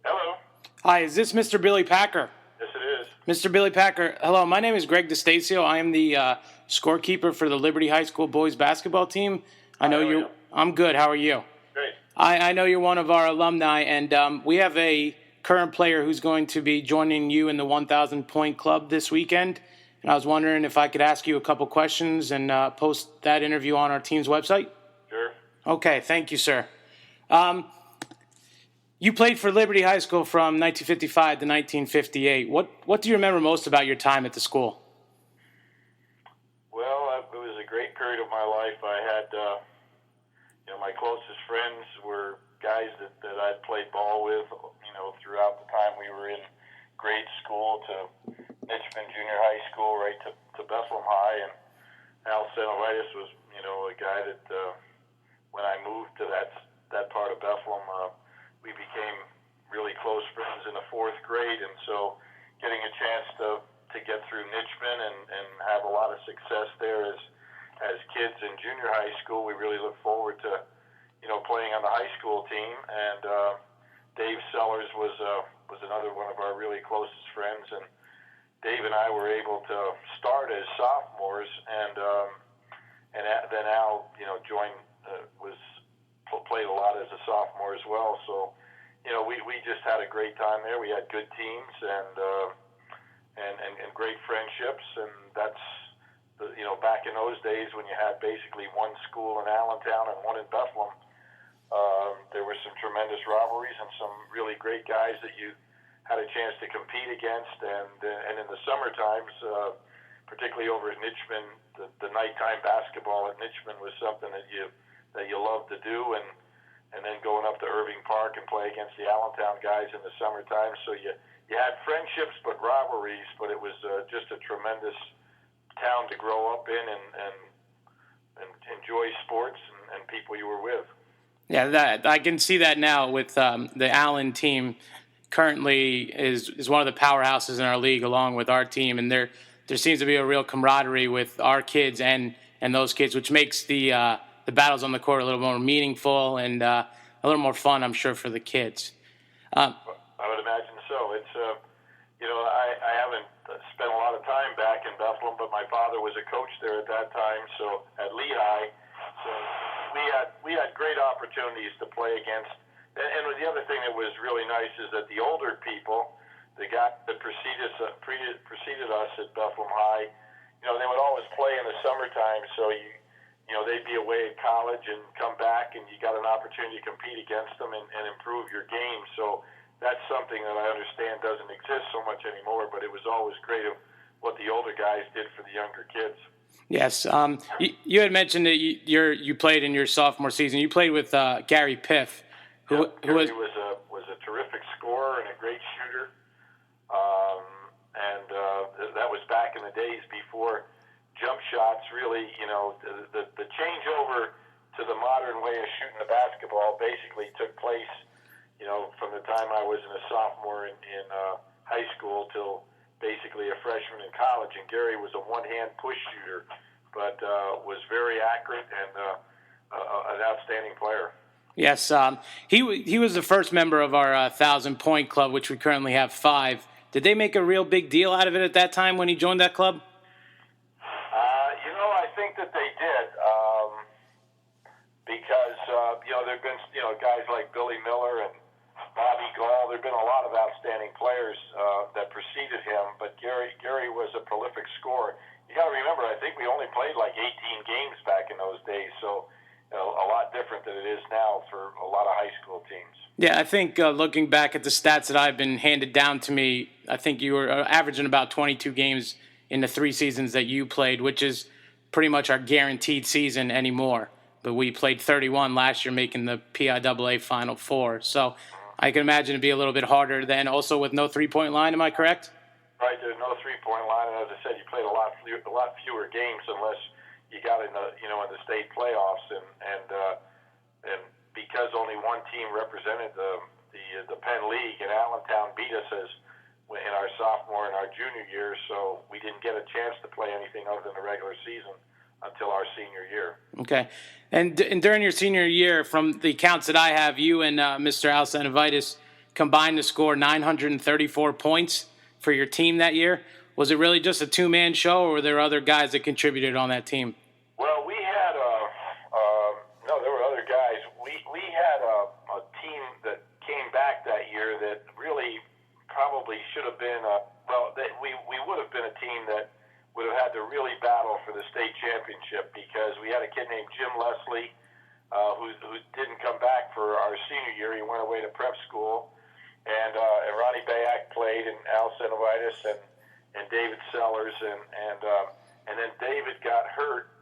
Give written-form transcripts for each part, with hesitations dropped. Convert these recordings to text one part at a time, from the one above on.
Hello. Hi, is this Mr. Billy Packer? Yes, it is. Mr. Billy Packer, hello. My name is Greg DeStacio. I am the scorekeeper for the Liberty High School boys basketball team. I know How are you. you? I'm good. How are you? Great. I know you're one of our alumni, and we have a current player who's going to be joining you in the 1,000 point club this weekend. And I was wondering if I could ask you a couple questions and post that interview on our team's website. Sure. Okay, thank you, sir. You played for Liberty High School from 1955 to 1958. What do you remember most about your time at the school? Well, it was a great period of my life. I had, my closest friends were guys that I'd played ball with, throughout the time we were in grade school to Richmond Junior High School, right to Bethlehem High. And Al Senovitis was, a guy that when I moved to that part of Bethlehem, we became really close friends in the fourth grade. And so getting a chance to get through Nitchman and have a lot of success there as kids in junior high school, we really look forward to, playing on the high school team. And Dave Sellers was another one of our really closest friends. And Dave and I were able to start as sophomores, and then Al, joined, played a lot as a sophomore as well. So, we just had a great time there. We had good teams and great friendships, and that's back in those days when you had basically one school in Allentown and one in Bethlehem. There were some tremendous rivalries and some really great guys that you had a chance to compete against, and in the summer times, particularly over at Nitchman, the nighttime basketball at Nitchman was something that you loved to do, and then going up to Irving Park and play against the Allentown guys in the summertime. So you had friendships but rivalries, but it was just a tremendous town to grow up in and enjoy sports and people you were with. Yeah, that I can see that now with the Allen team. Currently is one of the powerhouses in our league, along with our team, and there seems to be a real camaraderie with our kids and those kids, which makes the battles on the court a little more meaningful and a little more fun, I'm sure, for the kids. I would imagine so. It's I haven't spent a lot of time back in Bethlehem, but my father was a coach there at that time, so at Lehigh. So we had great opportunities to play against. And the other thing that was really nice is that the older people, the guys that preceded us at Bethlehem High, they would always play in the summertime. So they'd be away at college and come back, and you got an opportunity to compete against them and improve your game. So that's something that I understand doesn't exist so much anymore. But it was always great of what the older guys did for the younger kids. Yes, you had mentioned that you played in your sophomore season. You played with Gary Piff. Who was a terrific scorer and a great shooter, and that was back in the days before jump shots really. The changeover to the modern way of shooting the basketball basically took place, from the time I was a sophomore in high school till basically a freshman in college. And Gary was a one-hand push shooter, but was very accurate and an outstanding player. Yes, he was the first member of our 1,000 point club, which we currently have 5. Did they make a real big deal out of it at that time when he joined that club? I think that they did, because there've been guys like Billy Miller and Bobby Gall. There've been a lot of outstanding players that preceded him, but Gary was a prolific scorer. You got to remember, I think we only played like 18 games back in those days, so. A lot different than it is now for a lot of high school teams. Yeah, I think looking back at the stats that I've been handed down to me, I think you were averaging about 22 games in the 3 seasons that you played, which is pretty much our guaranteed season anymore. But we played 31 last year, making the PIAA Final Four. So I can imagine it'd be a little bit harder then, also with no three-point line. Am I correct? Right, there's no three-point line, and as I said, you played a lot fewer games unless you got in the in the state playoffs, and because only one team represented the Penn League, and Allentown beat us in our sophomore and our junior year, so we didn't get a chance to play anything other than the regular season. until our senior year. Okay. And during your senior year, from the accounts that I have, you and Mr. Alcinovitis combined to score 934 points for your team that year. Was it really just a two-man show, or were there other guys that contributed on that team? Well, we had no, there were other guys. We had a team that came back that year that really probably should have been we would have been a team that would have had to really battle for the state championship, because we had a kid named Jim Leslie who didn't come back for our senior year. He went away to prep school, and Ronnie Bayak played, and Al Senovitis and David Sellers, and then David got hurt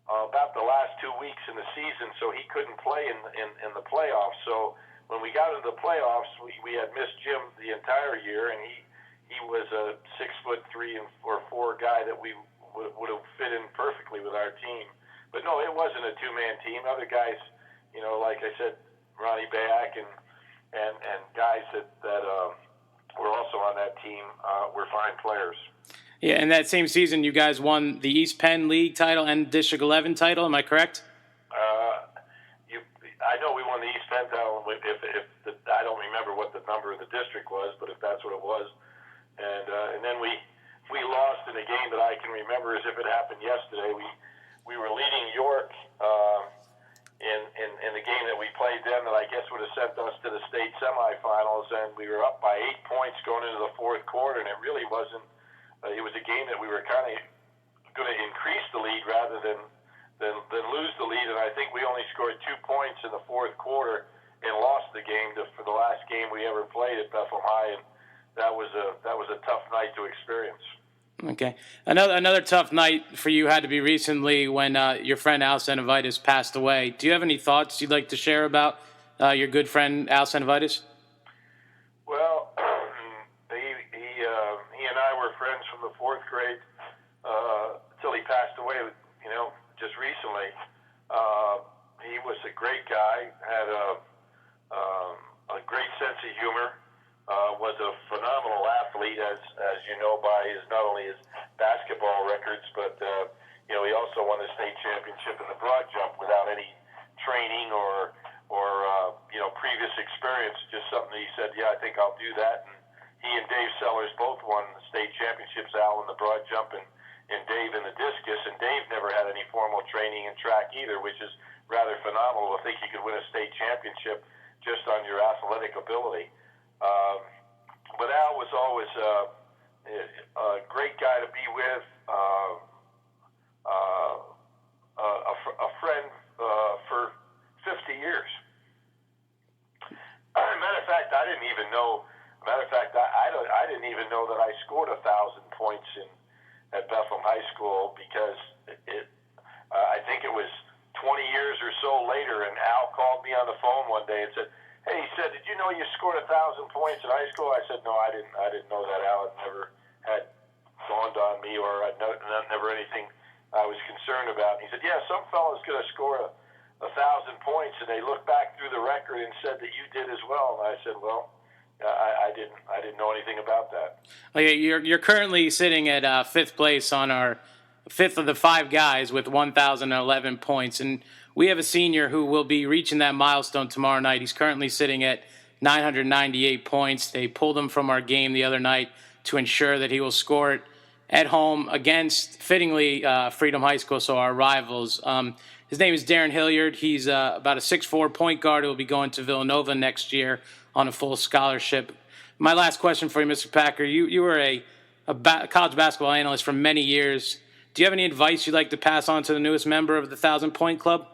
about the last 2 weeks in the season, so he couldn't play in the playoffs. So when we got into the playoffs, we had missed Jim the entire year, and he was a 6'3" or 4" guy that we would have fit in perfectly with our team. But no, it wasn't a two-man team. Other guys, like I said, Ronnie Bayak and guys that were also on that team were fine players. Yeah, and that same season, you guys won the East Penn League title and District 11 title. Am I correct? I know we won the East Penn title. I don't remember what the number of the district was, but if that's what it was, and then we lost in a game that I can remember as if it happened yesterday. We were leading York in the game that we played then, that I guess would have sent us to the state semifinals, and we were up by 8 points going into the fourth quarter, and it really wasn't. It was a game that we were kind of going to increase the lead rather than lose the lead, and I think we only scored 2 points in the fourth quarter and lost the game for the last game we ever played at Bethlehem High, and that was a tough night to experience. Okay. Another tough night for you had to be recently when your friend Al Senovitis passed away. Do you have any thoughts you'd like to share about your good friend Al Senovitis? Well, he and I were friends from the fourth grade until he passed away, just recently. He was a great guy, had a great sense of humor, was a phenomenal athlete, as you know by not only his basketball records, but he also won the state championship in the broad jump without any training or previous experience. Just something he said, yeah, I think I'll do that. And he and Dave Sellers both won the state championships, Al in the broad jump and Dave in the discus. And Dave never had any formal training in track either, which is rather phenomenal to think you could win a state championship just on your athletic ability. But Al was always a great guy to be with, a friend for 50 years. Matter of fact, I didn't even know. I didn't even know that I scored 1,000 points at Bethlehem High School, because I think it was 20 years or so later, and Al called me on the phone one day and said, "Hey," he said, "did you know you scored 1,000 points in high school?" I said, "No, I didn't know that, Al. It never had dawned on me, or never anything I was concerned about." And he said, "Yeah, some fella's going to score 1,000 points, and they looked back through the record and said that you did as well." And I said, "Well, I didn't know anything about that." Okay, you're currently sitting at fifth place on our fifth of the five guys with 1,011 points, and we have a senior who will be reaching that milestone tomorrow night. He's currently sitting at 998 points. They pulled him from our game the other night to ensure that he will score it at home against, fittingly, Freedom High School, so our rivals. His name is Darrun Hilliard. He's about a 6'4" point guard who will be going to Villanova next year on a full scholarship. My last question for you, Mr. Packer. You were a college basketball analyst for many years. Do you have any advice you'd like to pass on to the newest member of the 1,000-point club?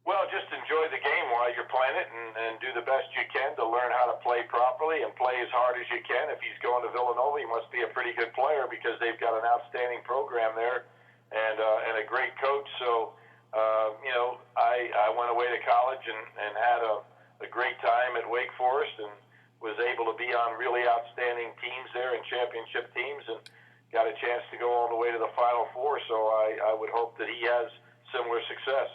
Well, just enjoy the game while you're playing it, and do the best you can to learn how to play properly and play as hard as you can. If he's going to Villanova, he must be a pretty good player, because they've got an outstanding program there and a great coach. So, I went away to college and had a great time at Wake Forest, and was able to be on really outstanding teams there and championship teams, and got a chance to go all the way to the Final Four. So I would hope that he has similar success.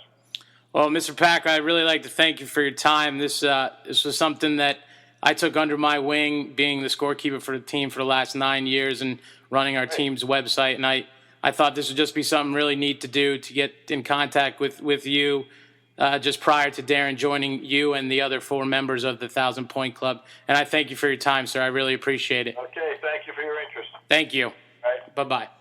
Well, Mr. Packer, I'd really like to thank you for your time. This was something that I took under my wing, being the scorekeeper for the team for the last 9 years and running our team's website. And I I thought this would just be something really neat to do, to get in contact with you just prior to Darrun joining you and the other 4 members of the 1,000 Point Club. And I thank you for your time, sir. I really appreciate it. Okay, thank you for your interest. Thank you. All right. Bye-bye.